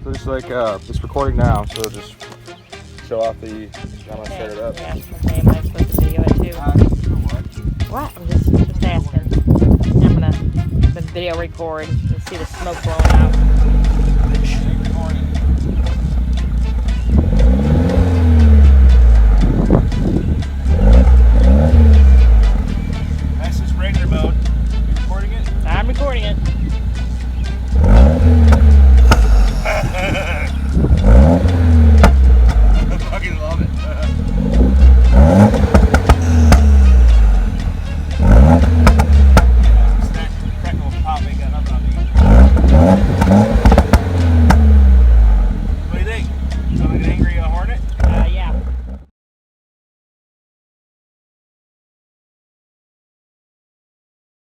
So just like it's recording now, so just show off the. I'm gonna set it up. Yeah, okay, am I supposed to video it too? What? I'm just asking. I'm gonna the video record and see the smoke blowing out.